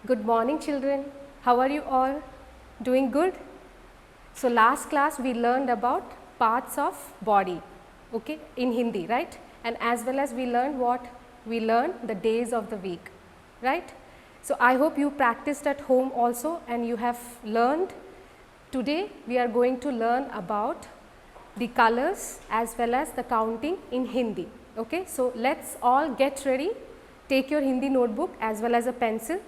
Good morning children. How are you all? Doing good? So last class we learned about parts of body, okay, in Hindi, right? And as well as we learned what? We learned the days of the week, right? So I hope you practiced at home also and you have learned. Today we are going to learn about the colors as well as the counting in Hindi, okay? So let's all get ready. Take your Hindi notebook as well as a pencil.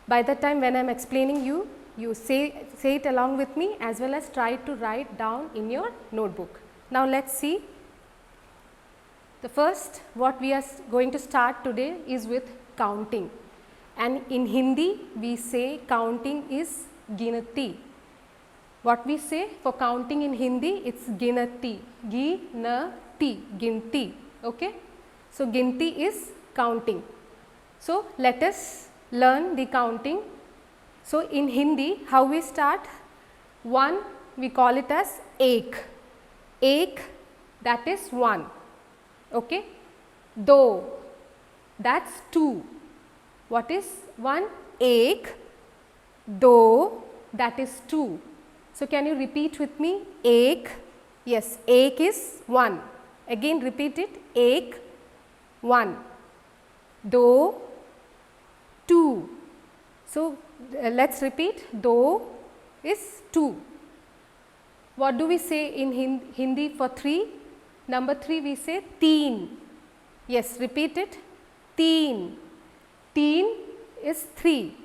By the time when I am explaining you, you say it along with me as well as try to write down in your notebook. Now let's see. The first what we are going to start today is with counting, and in Hindi we say counting is ginati. What we say for counting in Hindi, it's ginati, ginati, ginti, okay. So ginti is counting. So let us learn the counting. So in Hindi, how we start? One, we call it as ek. Ek, that is one, okay. Do, that's two. What is one? Ek, do, that is two. So can you repeat with me? Ek, yes, ek is one. Again repeat it, ek, one. Do, two. So let's repeat, do is two. What do we say in Hindi for three? Number three we say teen. Yes, repeat it, teen. Teen is three,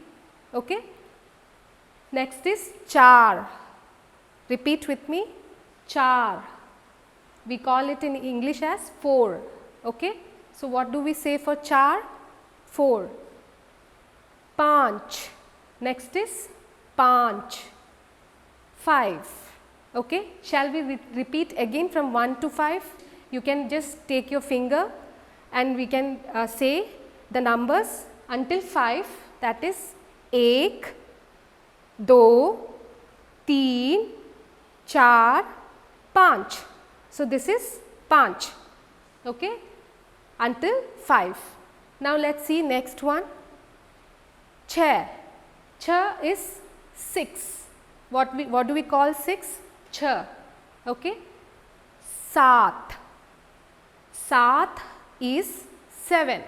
okay. Next is char. Repeat with me, char. We call it in English as four, okay. So what do we say for char? Four. Panch. Next is panch. Five, okay. Shall we repeat again from 1 to 5? You can just take your finger and we can say the numbers until 5, that is ek, do, teen, char, panch. So this is panch, okay, until 5. Now let's see next one. Chh. Chh is 6. What do we call 6? Chh, okay. Saat. Saat is 7.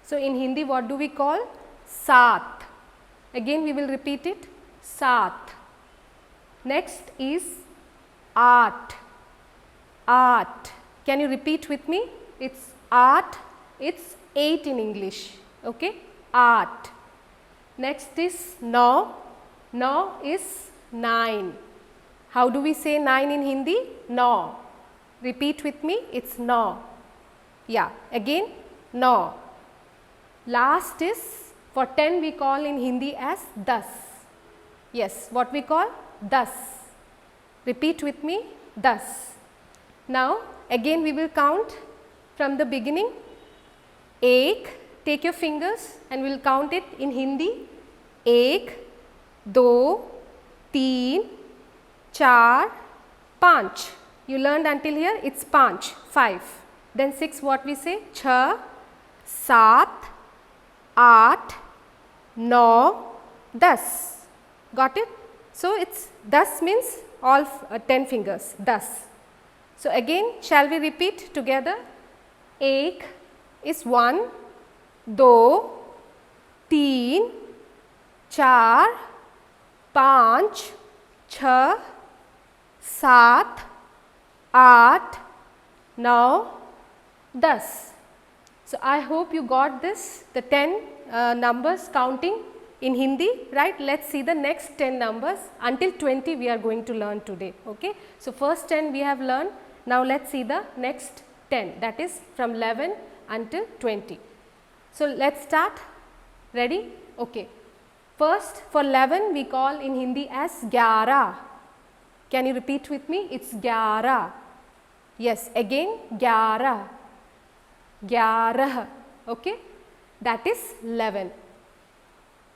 So in Hindi what do we call? Saat. Again we will repeat it, saat. Next is art. Art. Can you repeat with me? It's art. It's 8 in English, okay. Art. Next is no. No is 9. How do we say 9 in Hindi? No. Repeat with me, it's no. Yeah, again no. Last is for 10 we call in Hindi as das. Yes, what we call? Das. Repeat with me, das. Now again we will count from the beginning. Ek, take your fingers and we will count it in Hindi. Ek, do, teen, char, panch. You learned until here, it's panch, 5. Then 6 what we say? Chh, saat, aat, no, das. Got it? So it's das means all 10 fingers, das. So again shall we repeat together? Ek is 1, do, teen, char, panch, chh, saat, aat, now, das. So I hope you got this, the 10 numbers counting in Hindi, right? Let's see the next 10 numbers. Until 20 we are going to learn today, okay. So first 10 we have learned. Now let's see the next 10, that is from 11 until 20. So let's start. Ready? Okay. First for 11 we call in Hindi as gyara. Can you repeat with me? It's gyara. Yes, again gyara. Gyarah, okay. That is 11.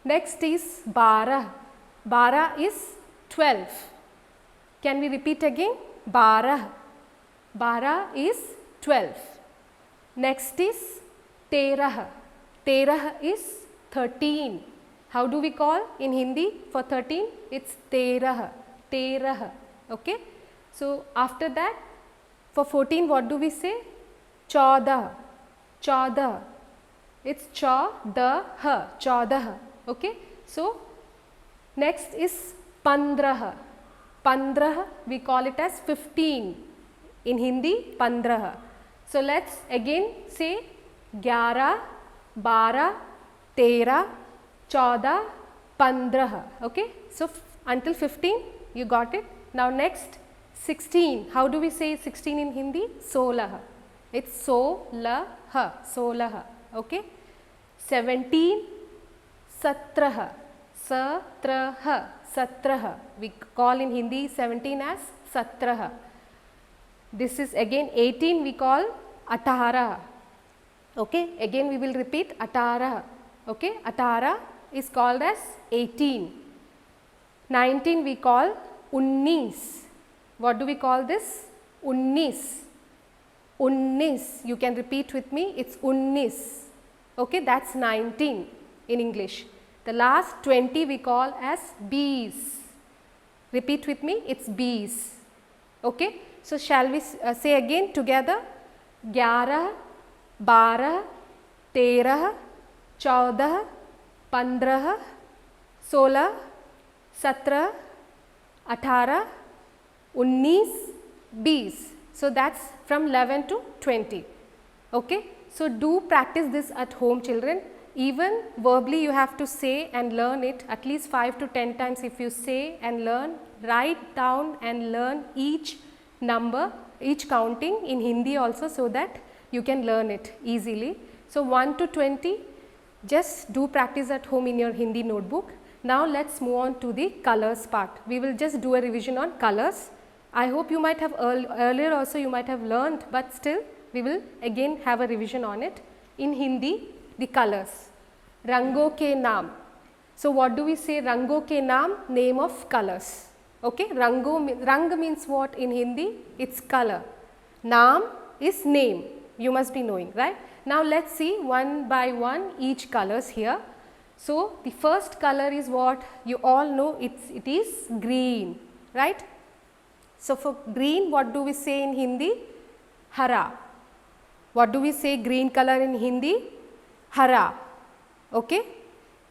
Next is barah. Barah is 12. Can we repeat again? Barah. Barah is 12. Next is terah. Terah is 13. How do we call in Hindi for 13? It's terah, terah. Okay. So after that, for 14, what do we say? Chaudah, chaudah. It's chaudah, chaudah. Okay. So next is pandrah, pandrah. We call it as 15 in Hindi, pandrah. So let's again say 11, 12, 13, 14, 15. Okay. So until 15 you got it. Now next 16. How do we say 16 in Hindi? 16. It's solah, solah. Okay. 17, 17, 17, 17. We call in Hindi 17 as 17. This is again 18 we call 18. Okay. Again we will repeat 18. Okay. 18 is called as 18. 19 we call 19. What do we call this? 19. 19. You can repeat with me. It's 19. Okay. That's 19 in English. The last 20 we call as 20. Repeat with me. It's 20. Okay. So shall we say again together? 11, 12, 13, 14, 15, 16, 17, 18, 19, 20. So that's from 11 to 20. Okay. So do practice this at home, children. Even verbally you have to say and learn it at least 5 to 10 times. If you say and learn, write down and learn each number, each counting in Hindi also, so that you can learn it easily. So 1 to 20, just do practice at home in your Hindi notebook. Now let's move on to the colors part. We will just do a revision on colors. I hope you might have earlier also you might have learned, but still we will again have a revision on it. In Hindi, the colors. Rango ke naam. So what do we say? Rango ke naam, name of colors. Okay. Rang means what in Hindi? It's color. Naam is name. You must be knowing, right? Now let's see one by one each colors here. So the first color is what you all know, it is green, right? So for green, what do we say in Hindi? Hara. What do we say green color in Hindi? Hara. Okay.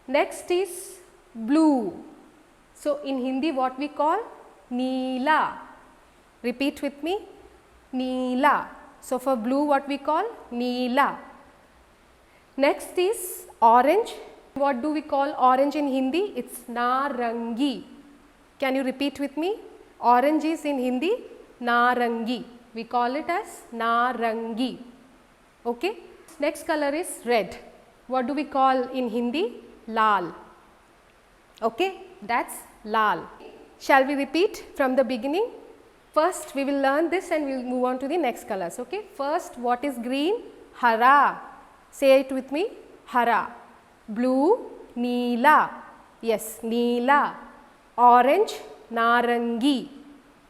Next is blue. So in Hindi what we call? Neela. Repeat with me. Neela. So for blue what we call? Neela. Next is orange. What do we call orange in Hindi? It's narangi. Can you repeat with me? Orange is in Hindi narangi. We call it as narangi. Okay. Next color is red. What do we call in Hindi? Lal. Okay. That's lal. Shall we repeat from the beginning? First we will learn this and we will move on to the next colors. Okay. First, what is green? Hara. Say it with me. Hara. Blue, neela. Yes, neela. Orange, narangi.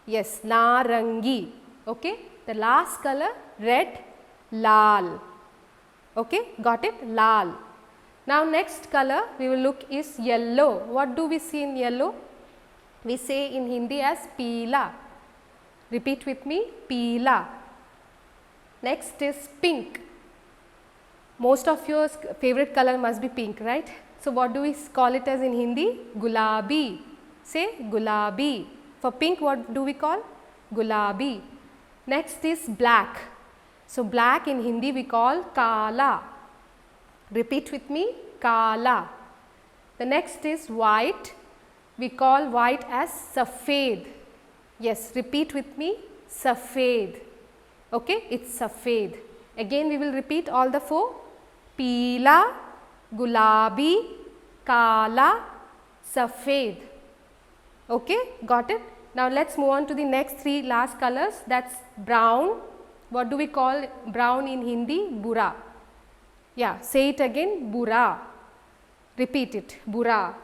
Yes, narangi. Okay. The last color, red, lal. Okay. Got it? Lal. Now next color we will look is yellow. What do we see in yellow? We say in Hindi as peela. Repeat with me. Peela. Next is pink. Most of your favorite color must be pink, right? So what do we call it as in Hindi? Gulabi. Say gulabi. For pink what do we call? Gulabi. Next is black. So black in Hindi we call kala. Repeat with me. Kala. The next is white. We call white as safed. Yes, repeat with me. Safed. Okay, it's safed. Again we will repeat all the four. Peela, gulabi, kala, safed. Okay, got it? Now let's move on to the next three last colors. That's brown. What do we call brown in Hindi? Bura. Yeah, say it again. Bura. Repeat it. Bura.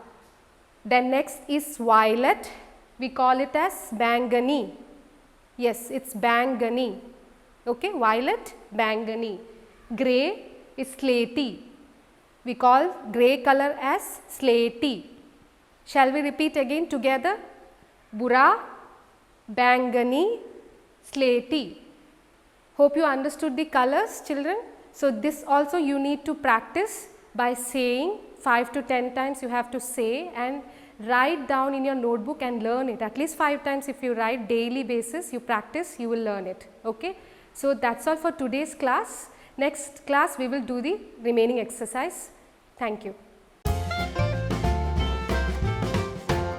Then next is violet. We call it as bangani. Yes, it's bangani. Okay, violet, bangani. Grey is slaty. We call grey color as slaty. Shall we repeat again together? Bura, bangani, slaty. Hope you understood the colors, children. So, this also you need to practice by saying 5 to 10 times you have to say and write down in your notebook and learn it. At least 5 times if you write daily basis, you practice, you will learn it. Okay? So, that is all for today's class. Next class we will do the remaining exercise. Thank you.